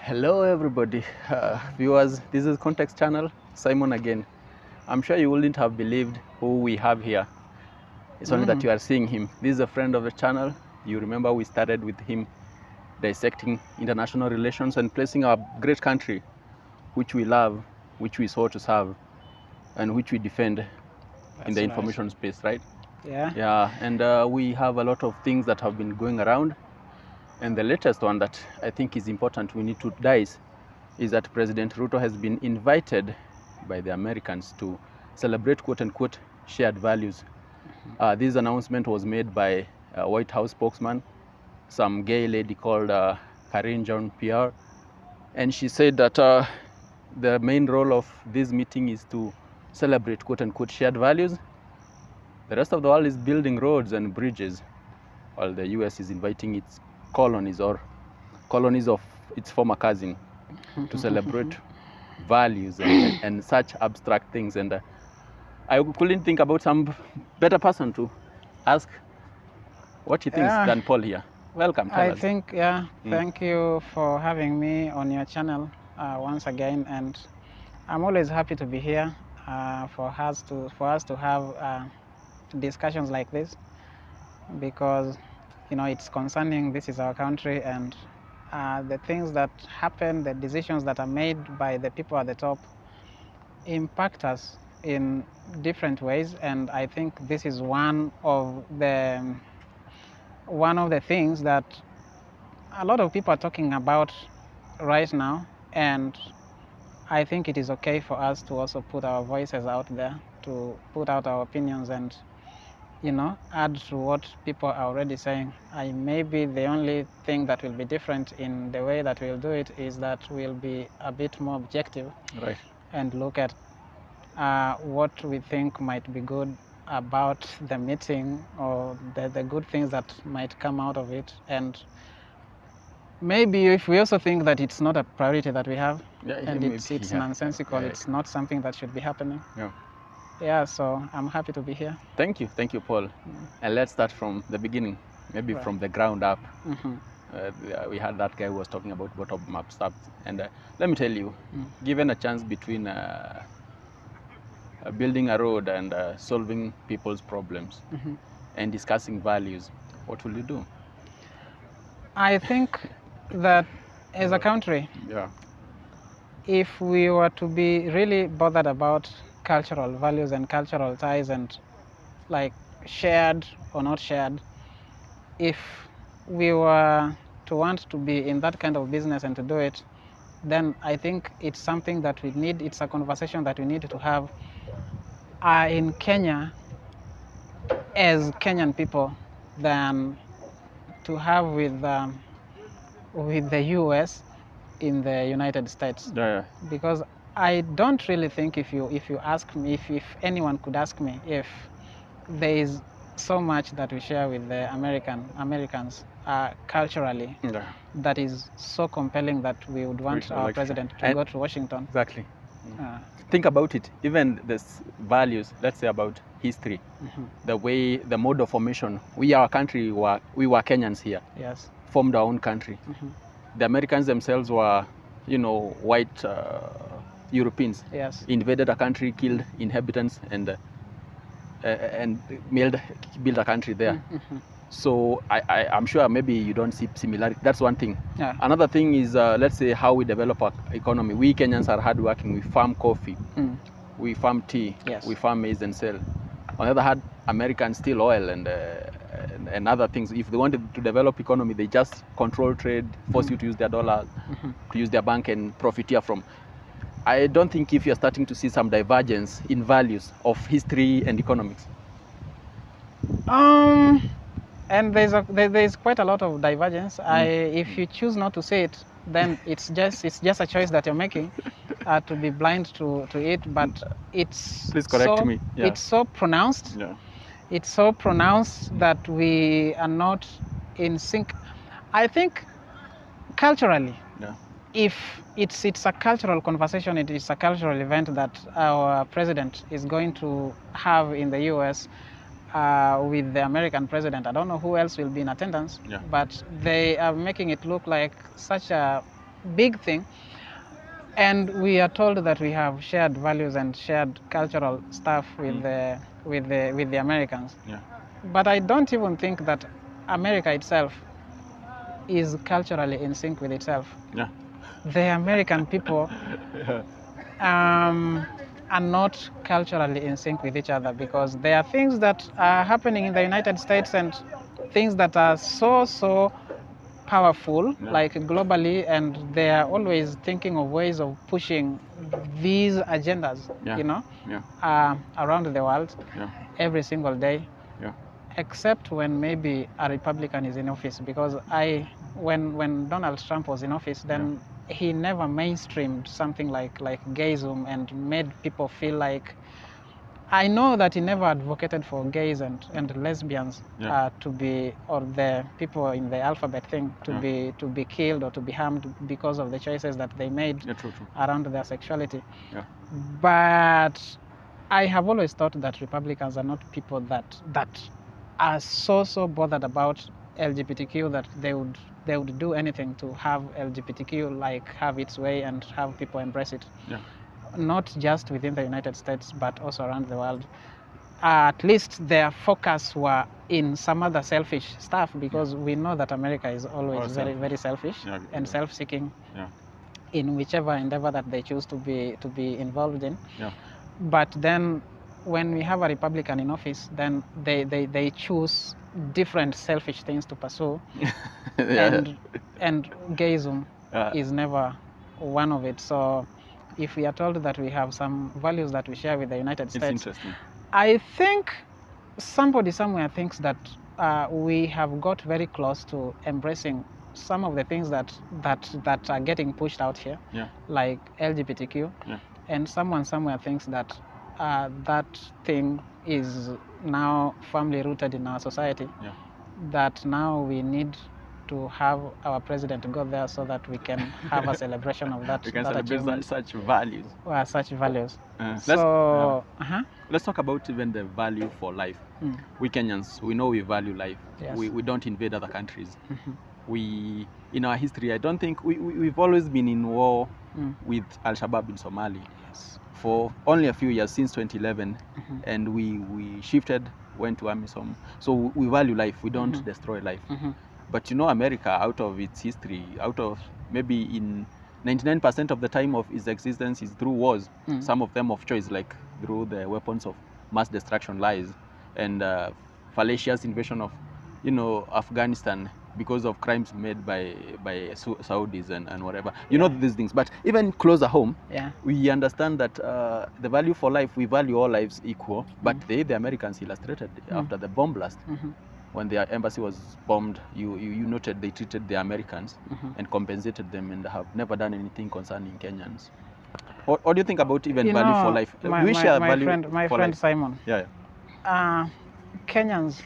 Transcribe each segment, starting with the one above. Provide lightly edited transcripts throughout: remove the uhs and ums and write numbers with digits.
Hello, everybody. Viewers, this is Context Channel. Simon again. I'm sure you wouldn't have believed who we have here. It's only that you are seeing him. This is a friend of the channel. You remember we started with him dissecting international relations and placing our great country, which we love, which we sought to serve, and which we defend in the information space, right? Yeah. Yeah, and we have a lot of things that have been going around. And the latest one that I think is important we need to dice is that President Ruto has been invited by the Americans to celebrate quote-unquote shared values. This announcement was made by a White House spokesman, some gay lady called Karine Jean-Pierre, and she said that the main role of this meeting is to celebrate quote-unquote shared values. The rest of the world is building roads and bridges, while the US is inviting its colonies or colonies of its former cousin to celebrate values and such abstract things. And I couldn't think about some better person to ask what he thinks than Paul here. Welcome. Tell us. Thank you for having me on your channel once again, and I'm always happy to be here for us to have discussions like this, because it's concerning. This is our country, and the things that happen, the decisions that are made by the people at the top impact us in different ways, and I think this is one of the things that a lot of people are talking about right now, and I think it is okay for us to also put our voices out there, to put out our opinions and add to what people are already saying. Maybe the only thing that will be different in the way that we'll do it is that we'll be a bit more objective, right, and look at what we think might be good about the meeting, or the good things that might come out of it. And maybe if we also think that it's not a priority that we have, and it's nonsensical, it's not something that should be happening. So I'm happy to be here. Thank you, Paul. And let's start from the beginning, maybe from the ground up. We had that guy who was talking about bottom-up stuff, and let me tell you, given a chance between building a road and solving people's problems and discussing values, what will you do? I think that as a country, if we were to be really bothered about cultural values and cultural ties, and like shared or not shared, if we were to want to be in that kind of business and to do it, then I think it's something that we need, it's a conversation that we need to have in Kenya as Kenyan people than to have with the US in the United States. Because I don't really think, if you ask me, if anyone could ask me if there is so much that we share with the Americans culturally, that is so compelling that we would want our president to go to Washington. Exactly. Think about it. Even this values, let's say about history, the way, the mode of formation. Our country, we were Kenyans here. Yes. Formed our own country. The Americans themselves were, white Europeans. Yes. Invaded a country, killed inhabitants, and built a country there. So I'm sure maybe you don't see similarity. That's one thing. Another thing is, let's say, how we develop our economy. We Kenyans are hardworking. We farm coffee, we farm tea, we farm maize and sell. On the other hand, Americans steal oil and other things. If they wanted to develop economy, they just control trade, force you to use their dollar, to use their bank and profiteer from. I don't think if you're starting to see some divergence in values of history and economics. And there's quite a lot of divergence. If you choose not to see it, then it's just a choice that you're making, to be blind to it. But it's Please correct me. It's so pronounced. It's so pronounced that we are not in sync. I think culturally, if it's a cultural conversation, it is a cultural event that our president is going to have in the US. With the American president. I don't know who else will be in attendance, but they are making it look like such a big thing. And we are told that we have shared values and shared cultural stuff with the Americans. Yeah. But I don't even think that America itself is culturally in sync with itself. Yeah. The American people are not culturally in sync with each other, because there are things that are happening in the United States and things that are so powerful, like globally, and they are always thinking of ways of pushing these agendas, around the world every single day, except when maybe a Republican is in office. Because when Donald Trump was in office, then he never mainstreamed something like gayism and made people feel like, I know that he never advocated for gays and lesbians to be, or the people in the alphabet thing to be killed or to be harmed because of the choices that they made around their sexuality. But I have always thought that Republicans are not people that are so bothered about LGBTQ that they would do anything to have LGBTQ like have its way and have people embrace it. Not just within the United States, but also around the world. At least their focus were in some other selfish stuff, because we know that America is always very selfish and self-seeking in whichever endeavor that they choose to be involved in. But then when we have a Republican in office, then they choose different selfish things to pursue. And gayism is never one of it. So if we are told that we have some values that we share with the United States, I think somebody somewhere thinks that we have got very close to embracing some of the things that are getting pushed out here, like LGBTQ, and someone somewhere thinks that that thing is now firmly rooted in our society, that now we need to have our president go there so that we can have a celebration of that. We can celebrate such values. Such values. Let's talk about even the value for life. We Kenyans, we know we value life. We don't invade other countries. We, in our history, I don't think we've always been in war with Al-Shabaab in Somalia for only a few years, since 2011, and we shifted, went to AMISOM. So we value life. We don't destroy life. But America, out of its history, out of maybe in 99% of the time of its existence is through wars, some of them of choice, like through the weapons of mass destruction lies, and fallacious invasion of Afghanistan because of crimes made by Saudis and whatever. These things. But even closer home, we understand that the value for life, we value all lives equal. But the Americans illustrated after the bomb blast. When their embassy was bombed, you noted they treated the Americans and compensated them, and have never done anything concerning Kenyans. What do you think about even value for life? My friend Simon. Yeah. Kenyans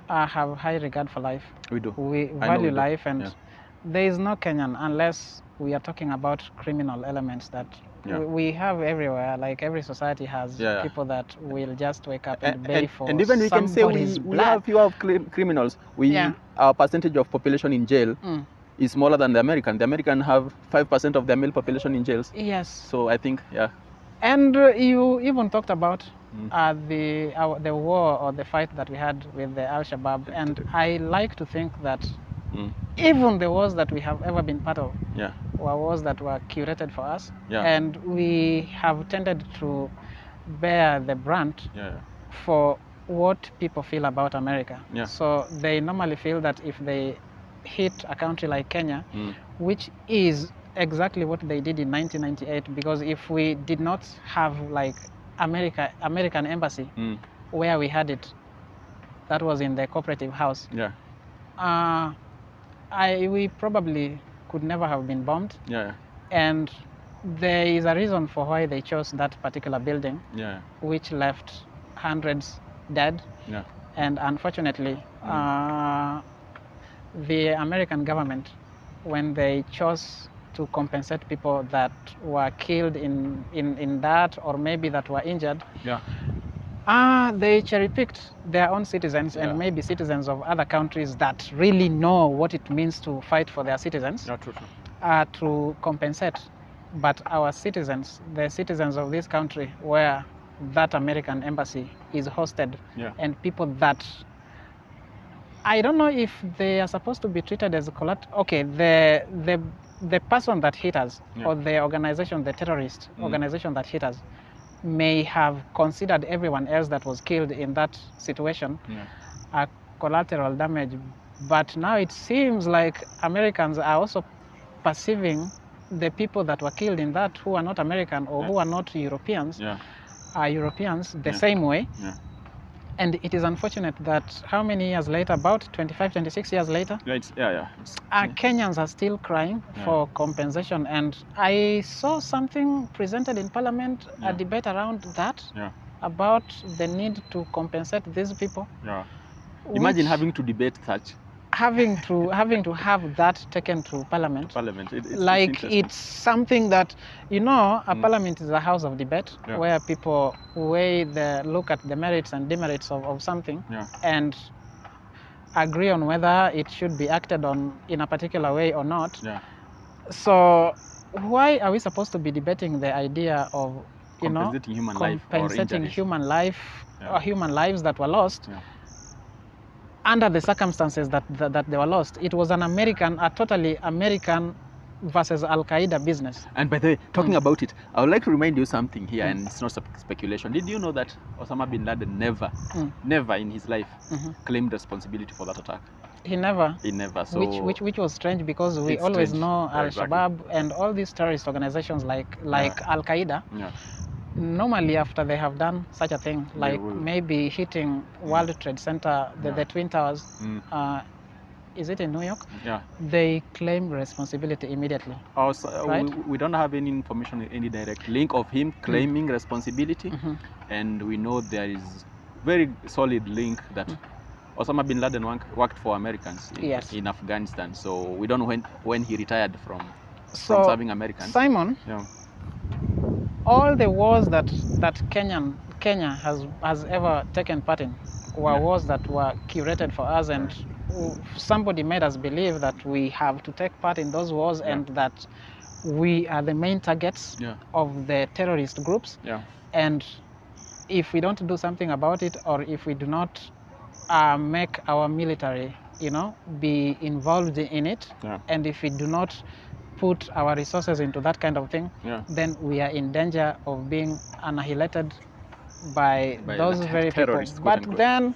have high regard for life. We do. We value life, and there is no Kenyan unless we are talking about criminal elements that we have everywhere. Like every society has people that will just wake up and beg for and even we can say we have fewer criminals. Our percentage of population in jail is smaller than the American. The American have 5% of their male population in jails. Yes. So I think And you even talked about the war or the fight that we had with the Al-Shabaab, and I like to think that even the wars that we have ever been part of were wars that were curated for us, and we have tended to bear the brunt for what people feel about America. So they normally feel that if they hit a country like Kenya, which is exactly what they did in 1998, because if we did not have like American embassy where we had it, that was in the cooperative house, we probably could never have been bombed. And there is a reason for why they chose that particular building, which left hundreds dead. And unfortunately, the American government, when they chose to compensate people that were killed in that, or maybe that were injured, they cherry-picked their own citizens and maybe citizens of other countries that really know what it means to fight for their citizens. to compensate, but our citizens, the citizens of this country where that American embassy is hosted, and people that I don't know if they are supposed to be treated as collateral. Okay, the person that hit us, or the organization, the terrorist organization that hit us, may have considered everyone else that was killed in that situation a collateral damage. But now it seems like Americans are also perceiving the people that were killed in that who are not American or who are not Europeans, are Europeans the same way. And it is unfortunate that how many years later, about 25, 26 years later, Kenyans are still crying for compensation. And I saw something presented in Parliament, a debate around that, about the need to compensate these people. Imagine having to debate such. Having to have that taken to Parliament. It's something that, a Parliament is a house of debate where people look at the merits and demerits of something and agree on whether it should be acted on in a particular way or not. So why are we supposed to be debating the idea of compensating human life or human lives that were lost under the circumstances that they were lost? It was a totally American versus Al-Qaeda business. And by the way, talking about it, I would like to remind you something here, and it's not speculation. Did you know that Osama bin Laden never in his life claimed responsibility for that attack? He never. So which was strange, because we always know Al-Shabaab and all these terrorist organizations like Al-Qaeda. Normally, after they have done such a thing, like maybe hitting World Trade Center, the Twin Towers, is it in New York? They claim responsibility immediately. We don't have any information, any direct link of him claiming responsibility, and we know there is very solid link that Osama bin Laden worked for Americans in Afghanistan. So we don't know when he retired from serving Americans. Simon, all the wars that Kenya has ever taken part in were wars that were curated for us, and somebody made us believe that we have to take part in those wars and that we are the main targets of the terrorist groups. And if we don't do something about it, or if we do not make our military, be involved in it, and if we do not put our resources into that kind of thing, then we are in danger of being annihilated by those very people. But then,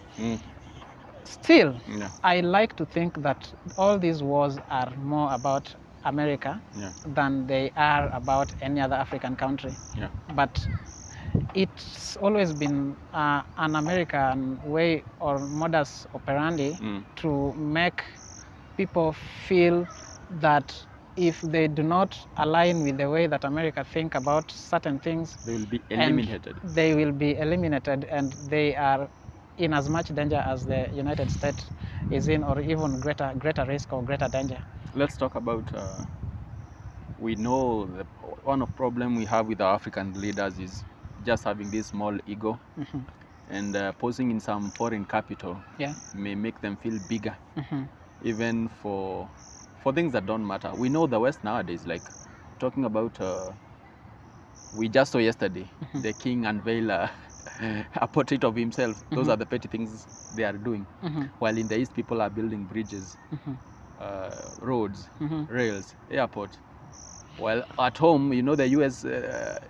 still, I like to think that all these wars are more about America than they are about any other African country. But it's always been an American way or modus operandi to make people feel that if they do not align with the way that America think about certain things, they will be eliminated. And they are in as much danger as the United States is in, or even greater risk or greater danger. Let's talk about, we know one of the problems we have with our African leaders is just having this small ego, and posing in some foreign capital may make them feel bigger, even for things that don't matter. We know the West nowadays, like talking about, we just saw yesterday, the king unveil a portrait of himself. Those are the petty things they are doing. While in the East, people are building bridges, roads, rails, airport. While at home, the US,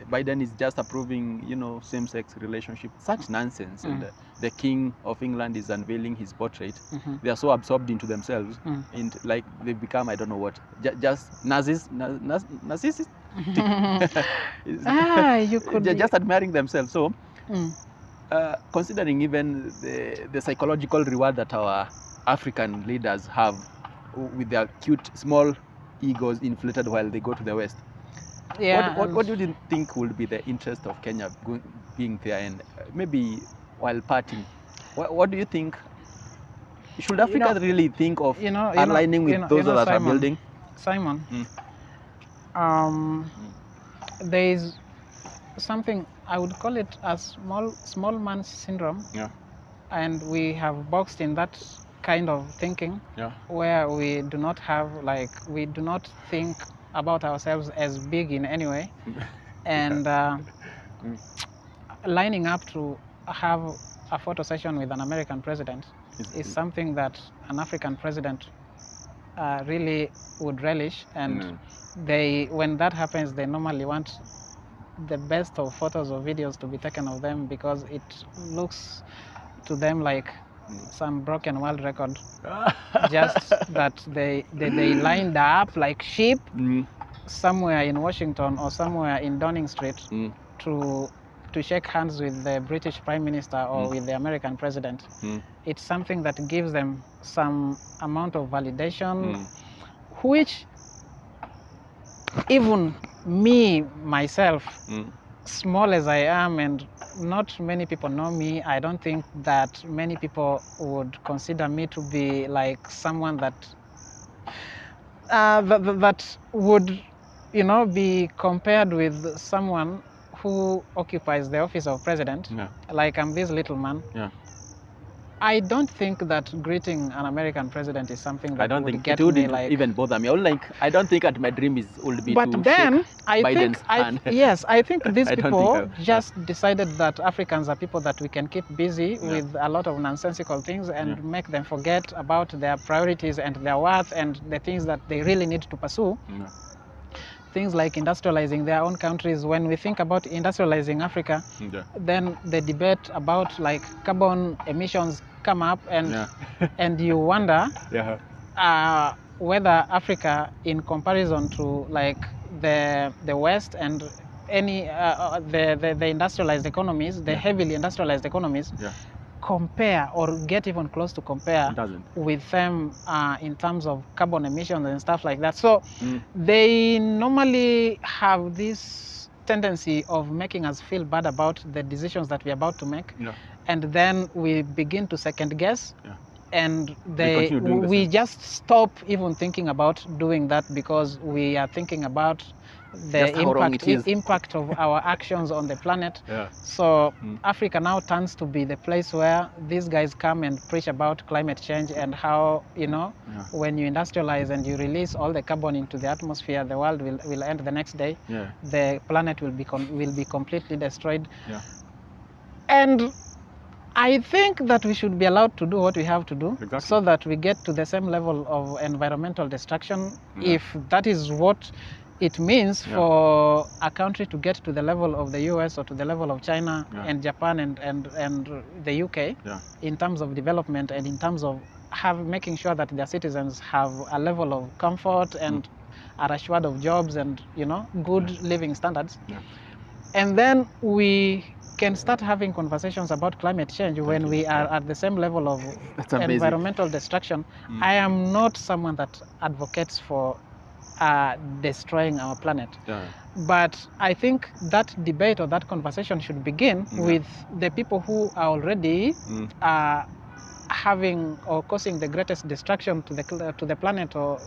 Biden is just approving, same-sex relationship. Such nonsense. And the King of England is unveiling his portrait. They are so absorbed into themselves, like they become, I don't know what, just narcissists. You could just admiring themselves. So, considering even the psychological reward that our African leaders have with their cute, small egos inflated while they go to the West. What do you think will be the interest of Kenya being there, and maybe while parting, what do you think? Should Africa really think of aligning with those that are building? Simon, there is something, I would call it a small man syndrome, and we have boxed in that kind of thinking, where we do not think about ourselves as big in any way, and lining up to have a photo session with an American president is something that an African president really would relish, and when that happens, they normally want the best of photos or videos to be taken of them, because it looks to them like some broken world record. Just that they lined up like sheep somewhere in Washington or somewhere in Downing Street to shake hands with the British Prime Minister or with the American President. It's something that gives them some amount of validation, which even me, myself, small as I am, and not many people know me, I don't think that many people would consider me to be like someone that that would, you know, be compared with someone who occupies the office of president. Like I'm this little man. I don't think that greeting an American president is something that would get me like even bother me. I don't think at my dream would be but to then shake Biden's hand. Yes, I think these people think just decided that Africans are people that we can keep busy with a lot of nonsensical things and make them forget about their priorities and their worth and the things that they really need to pursue. Things like industrializing their own countries. When we think about industrializing Africa, then the debate about like carbon emissions come up, and and you wonder whether Africa, in comparison to like the West and any the industrialized economies, the heavily industrialized economies, compare or get even close to compare with them in terms of carbon emissions and stuff like that. So they normally have this tendency of making us feel bad about the decisions that we're about to make, and then we begin to second guess, and we just stop even thinking about doing that, because we are thinking about the impact of our actions on the planet. So Africa now turns to be the place where these guys come and preach about climate change and how, you know, when you industrialize and you release all the carbon into the atmosphere, the world will end the next day. The planet will be completely destroyed. And I think that we should be allowed to do what we have to do, so that we get to the same level of environmental destruction. If that is what it means for a country to get to the level of the US or to the level of China and Japan and the UK in terms of development and in terms of making sure that their citizens have a level of comfort and are assured of jobs and, you know, good living standards. And then we can start having conversations about climate change when we are at the same level of environmental destruction. I am not someone that advocates for destroying our planet. But I think that debate or that conversation should begin with the people who are already having or causing the greatest destruction to the planet, or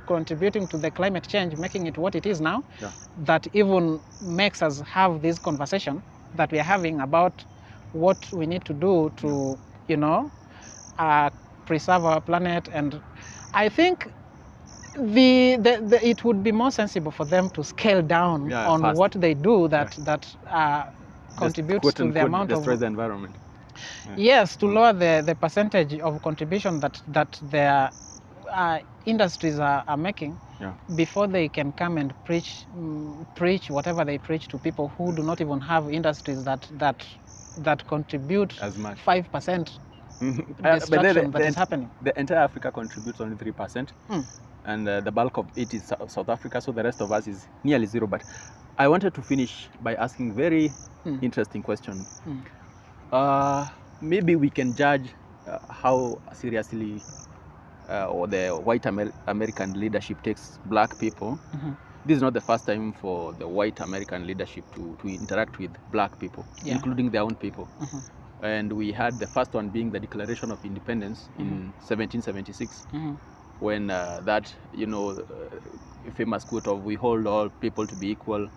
contributing to the climate change, making it what it is now, that even makes us have this conversation that we are having about what we need to do to, you know, preserve our planet. And I think it would be more sensible for them to scale down on what they do that contributes to the amount of destroy the environment. Yes, to lower the percentage of contribution that their industries are making, before they can come and preach whatever they preach to people who do not even have industries that contribute as much 5% destruction that is happening. The entire Africa contributes only 3%, and the bulk of it is South Africa, so the rest of us is nearly zero. But I wanted to finish by asking very interesting question. Maybe we can judge how seriously or the white American leadership takes black people. This is not the first time for the white American leadership to interact with black people, including their own people. And we had the first one being the Declaration of Independence in 1776, when that, you know, famous quote of "We hold all people to be equal,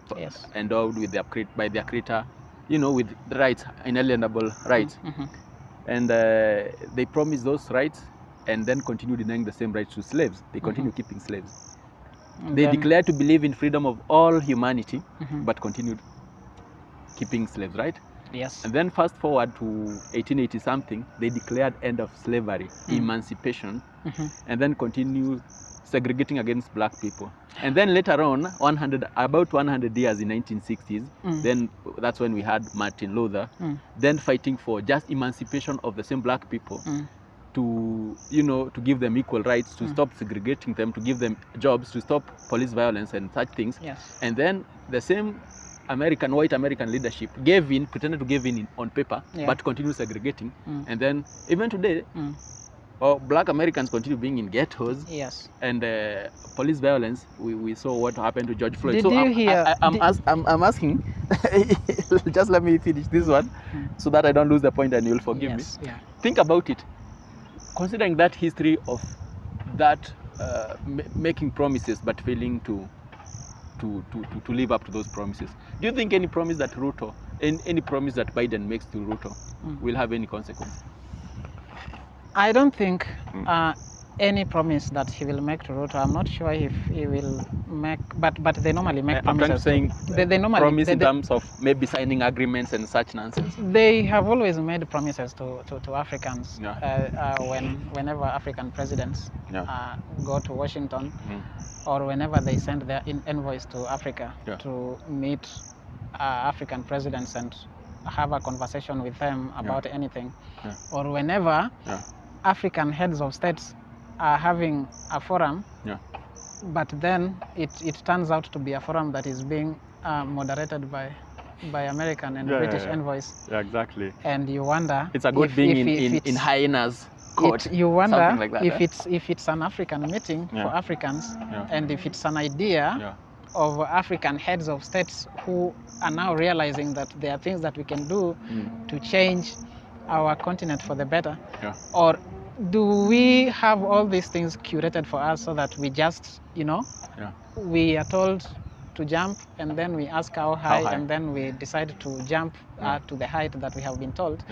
endowed with by their Creator, you know, with the rights, inalienable rights." And they promised those rights and then continue denying the same rights to slaves. They continue keeping slaves. They declared to believe in freedom of all humanity, but continued keeping slaves, right? Yes. And then fast forward to 1880 something, they declared end of slavery, emancipation, and then continue segregating against black people. And then later on, about 100 years in 1960s, then that's when we had Martin Luther, then fighting for just emancipation of the same black people, to, to give them equal rights, to stop segregating them, to give them jobs, to stop police violence and such things. Yes. And then the same white American leadership pretended to give in on paper, but continue segregating. And then even today, black Americans continue being in ghettos. Yes. And police violence, we saw what happened to George Floyd. Did you hear? I'm asking, just let me finish this one, so that I don't lose the point and you'll forgive me. Yeah. Think about it. Considering that history of that making promises but failing to live up to those promises, do you think any promise that Ruto, any promise that Biden makes to Ruto will have any consequence? I don't think any promise that he will make to Ruto, I'm not sure if he will make, but they normally make promises. I'm saying they normally promise in terms of maybe signing agreements and such nonsense. They have always made promises to Africans whenever African presidents go to Washington, or whenever they send their envoys to Africa to meet African presidents and have a conversation with them about anything, or whenever African heads of states are having a forum, but then it turns out to be a forum that is being moderated by American and British envoys. Yeah, exactly. And you wonder, it's a good being in hyenas court. You wonder like that, if it's an African meeting for Africans, and if it's an idea of African heads of states who are now realizing that there are things that we can do to change our continent for the better, or do we have all these things curated for us so that we just, we are told to jump and then we ask how high, and then we decide to jump to the height that we have been told.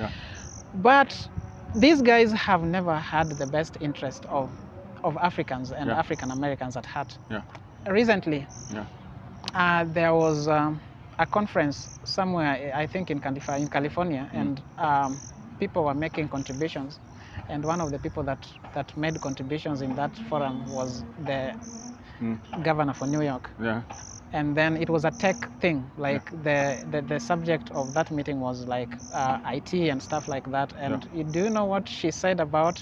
But these guys have never had the best interest of Africans and African Americans at heart. Recently, there was a conference somewhere, I think in California, and people were making contributions. And one of the people that made contributions in that forum was the governor for New York. And then it was a tech thing, like the subject of that meeting was like IT and stuff like that. And do you know what she said about?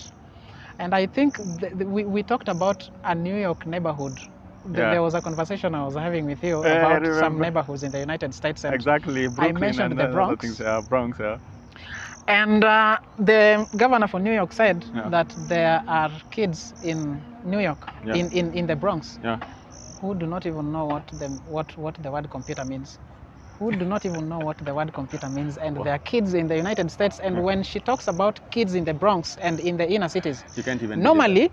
And I think we talked about a New York neighborhood. There was a conversation I was having with you about some neighborhoods in the United States. And exactly, Brooklyn, I mentioned the Bronx. Things, Bronx. And the governor for New York said that there are kids in New York, in the Bronx, who do not even know what the word computer means. Who do not even know what the word computer means, and there are kids in the United States. And when she talks about kids in the Bronx and in the inner cities, you can't even normally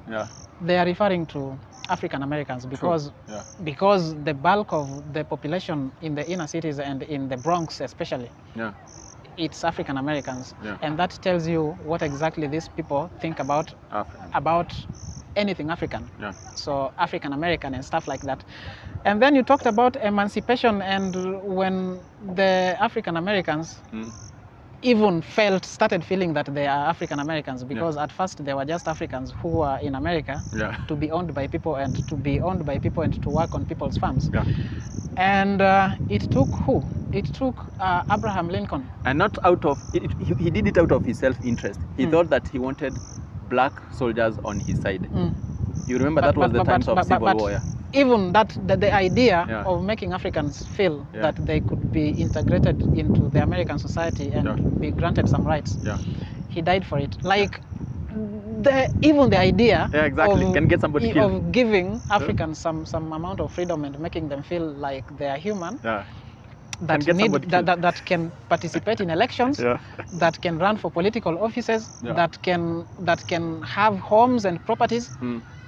they are referring to African Americans because the bulk of the population in the inner cities and in the Bronx especially, it's African Americans, and that tells you what exactly these people think about anything African. So African American and stuff like that. And then you talked about emancipation, and when the African Americans even started feeling that they are African Americans, because at first they were just Africans who were in America to be owned by people and to work on people's farms. And it took who? It took Abraham Lincoln. And not out of it, he did it out of his self-interest. He thought that he wanted black soldiers on his side. You remember that was the times of Civil War. Even the idea of making Africans feel that they could be integrated into the American society and be granted some rights, he died for it. Like even the idea can get somebody killed. Of giving Africans some amount of freedom and making them feel like they are human, that can participate in elections, that can run for political offices, that can have homes and properties,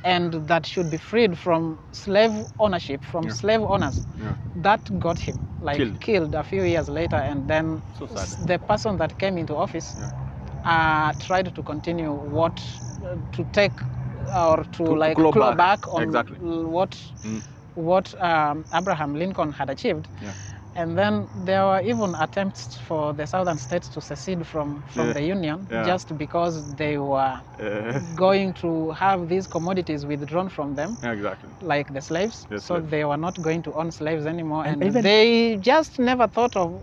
and that should be freed from slave ownership, from slave owners. That got him killed a few years later. And then the person that came into office tried to continue to take or to claw back on what Abraham Lincoln had achieved. Yeah. And then there were even attempts for the southern states to secede from the Union, just because they were going to have these commodities withdrawn from them, Exactly. like the slaves. So they were not going to own slaves anymore, and even they just never thought of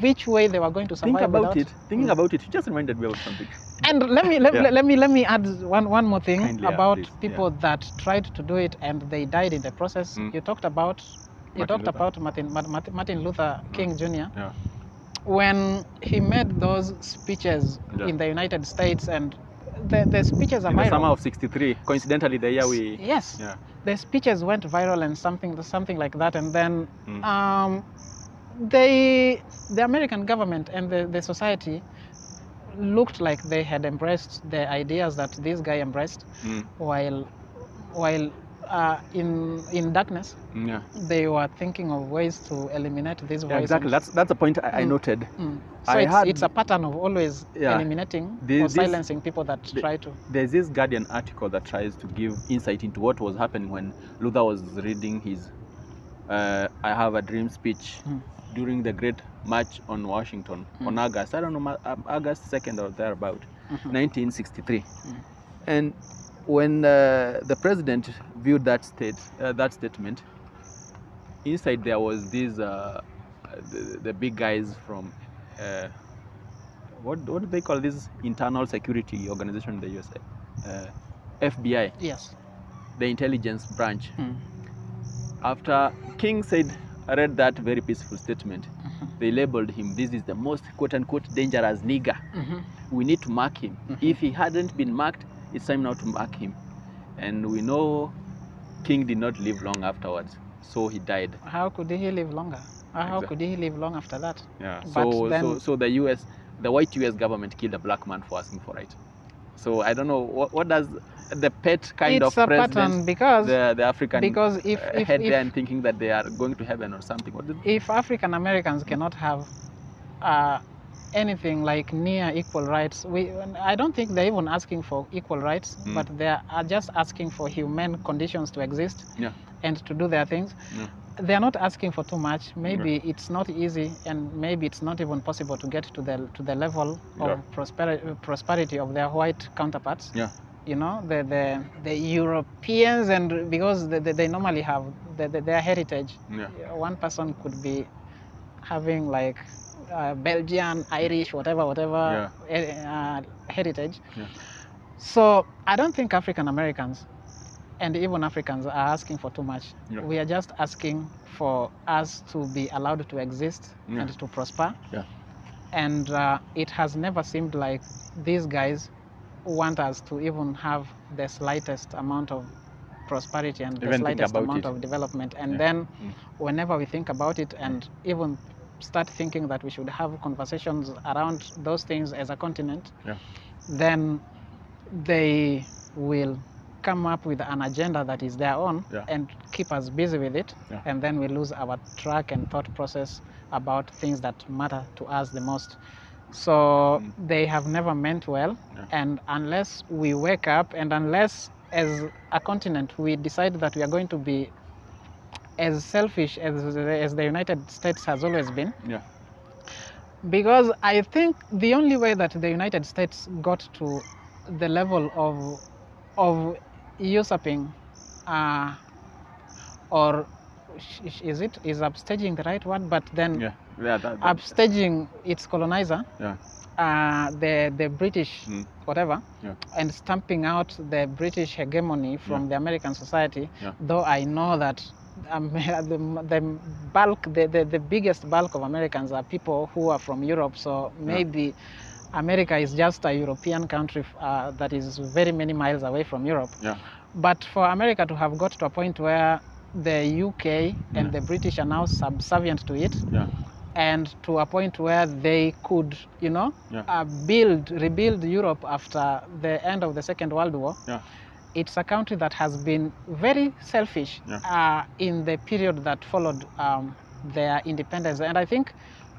which way they were going to survive. Thinking about it, you just reminded me of something. And let me add one more thing. Kindly, about people that tried to do it and they died in the process. You talked about Martin Luther King Jr. When he made those speeches in the United States, and the speeches are viral. In the summer of '63, coincidentally the year we... Yes. The speeches went viral and something like that, and then the American government and the society looked like they had embraced the ideas that this guy embraced, while in darkness, they were thinking of ways to eliminate this voice. Exactly, that's the point I noted. So it's a pattern of always eliminating or silencing people that try to. There's this Guardian article that tries to give insight into what was happening when Luther was reading his I Have a Dream speech during the Great March on Washington on August, I don't know, August 2nd or thereabout, 1963. And when the president viewed that statement, inside there was these the big guys from what do they call this internal security organization in the USA, FBI. Yes. The intelligence branch. After King read that very peaceful statement, they labeled him, this is the most quote-unquote dangerous nigger. We need to mark him. If he hadn't been marked, it's time now to mark him. And we know King did not live long afterwards, so he died. How could he live longer? How could he live long after that? Yeah. So the white US government killed a black man for asking for right. So I don't know what does the pet kind of president, pattern, because the African if head there and thinking that they are going to heaven or something. If African Americans cannot have anything like near equal rights, I don't think they're even asking for equal rights, but they are just asking for humane conditions to exist and to do their things. They are not asking for too much. Maybe it's not easy, and maybe it's not even possible to get to the level of prosperity of their white counterparts. You know, the Europeans, and because they normally have their heritage. One person could be having like Belgian, Irish, whatever heritage. So I don't think African Americans and even Africans are asking for too much. We are just asking for us to be allowed to exist and to prosper. And it has never seemed like these guys want us to even have the slightest amount of prosperity and the slightest amount of development. And then whenever we think about it and even start thinking that we should have conversations around those things as a continent, then they will come up with an agenda that is their own and keep us busy with it, and then we lose our track and thought process about things that matter to us the most. So they have never meant well, and unless we wake up, and unless as a continent we decide that we are going to be as selfish as the United States has always been, because I think the only way that the United States got to the level of usurping or is upstaging the right word, but then upstaging its colonizer, the British whatever, and stamping out the British hegemony from the American society, though I know that the bulk, the biggest bulk of Americans are people who are from Europe, so maybe America is just a European country that is very many miles away from Europe. But for America to have got to a point where the UK and the British are now subservient to it, and to a point where they could, rebuild Europe after the end of the Second World War, it's a country that has been very selfish in the period that followed their independence. And I think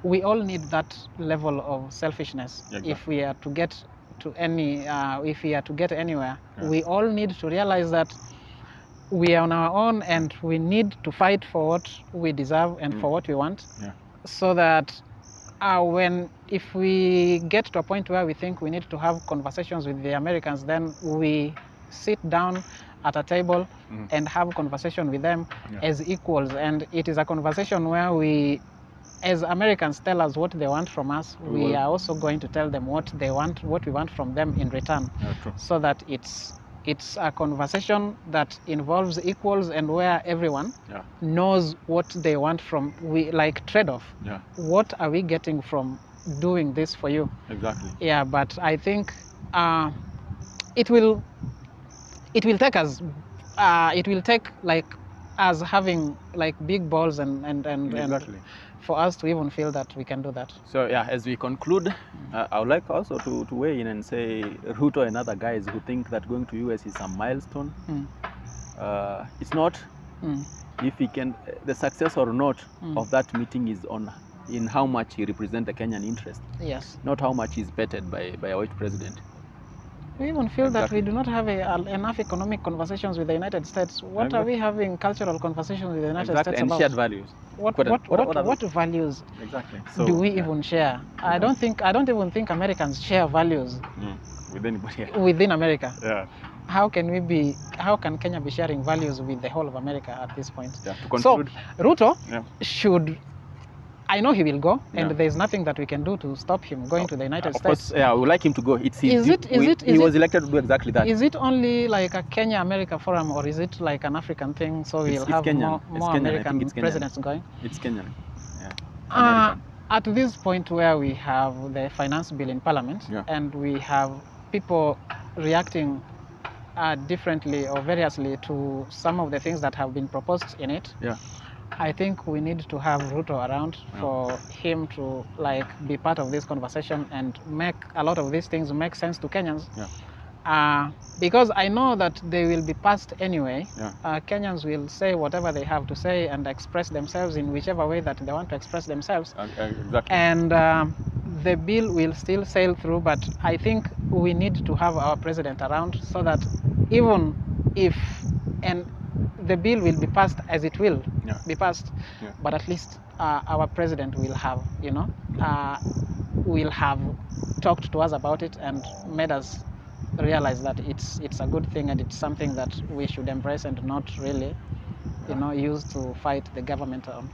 we all need that level of selfishness if we are to get to anywhere. We all need to realize that we are on our own and we need to fight for what we deserve and for what we want, so that if we get to a point where we think we need to have conversations with the Americans, then we sit down at a table and have a conversation with them as equals. And it is a conversation where we, as Americans tell us what they want from us, we are also going to tell them what we want from them in return. So that it's a conversation that involves equals and where everyone knows what they want from, like trade-off. What are we getting from doing this for you? Exactly. Yeah, but I think it will take us, it will take like us having like big balls and for us to even feel that we can do that. So yeah, as we conclude, I would like also to weigh in and say Ruto and other guys who think that going to US is a milestone. It's not. If he can, the success or not of that meeting is in how much he represents the Kenyan interest. Yes. Not how much he's petted by a white president. We even feel that we do not have enough economic conversations with the United States. What are we having cultural conversations with the United States and about? Shared values. What values do we even share? I don't even think Americans share values with anybody within America. How can Kenya be sharing values with the whole of America at this point? To conclude, so Ruto should, I know he will go, and there's nothing that we can do to stop him going to the United States. Of course, I would like him to go. He was elected to do exactly that. Is it only like a Kenya-America forum, or is it like an African thing, so we'll have more American presidents going? It's Kenyan. At this point where we have the finance bill in Parliament, and we have people reacting differently or variously to some of the things that have been proposed in it, I think we need to have Ruto around for him to like be part of this conversation and make a lot of these things make sense to Kenyans. Because I know that they will be passed anyway. Kenyans will say whatever they have to say and express themselves in whichever way that they want to express themselves. And the bill will still sail through, but I think we need to have our president around so that even if the bill will be passed as it will be passed, but at least our president will have, will have talked to us about it and made us realize that it's a good thing and it's something that we should embrace and not really, use to fight the government on.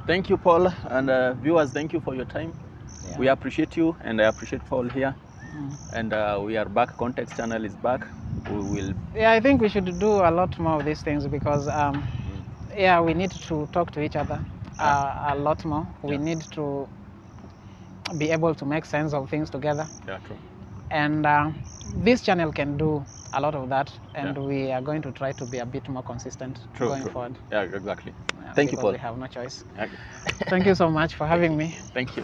Thank you, Paul, and viewers, thank you for your time. We appreciate you, and I appreciate Paul here. And we are back. Context channel is back. We will. I think we should do a lot more of these things because, we need to talk to each other a lot more. We need to be able to make sense of things together. True. And this channel can do a lot of that, and we are going to try to be a bit more consistent going forward. Exactly. Thank you, Paul. We have no choice. Thank you so much for having me. Thank you.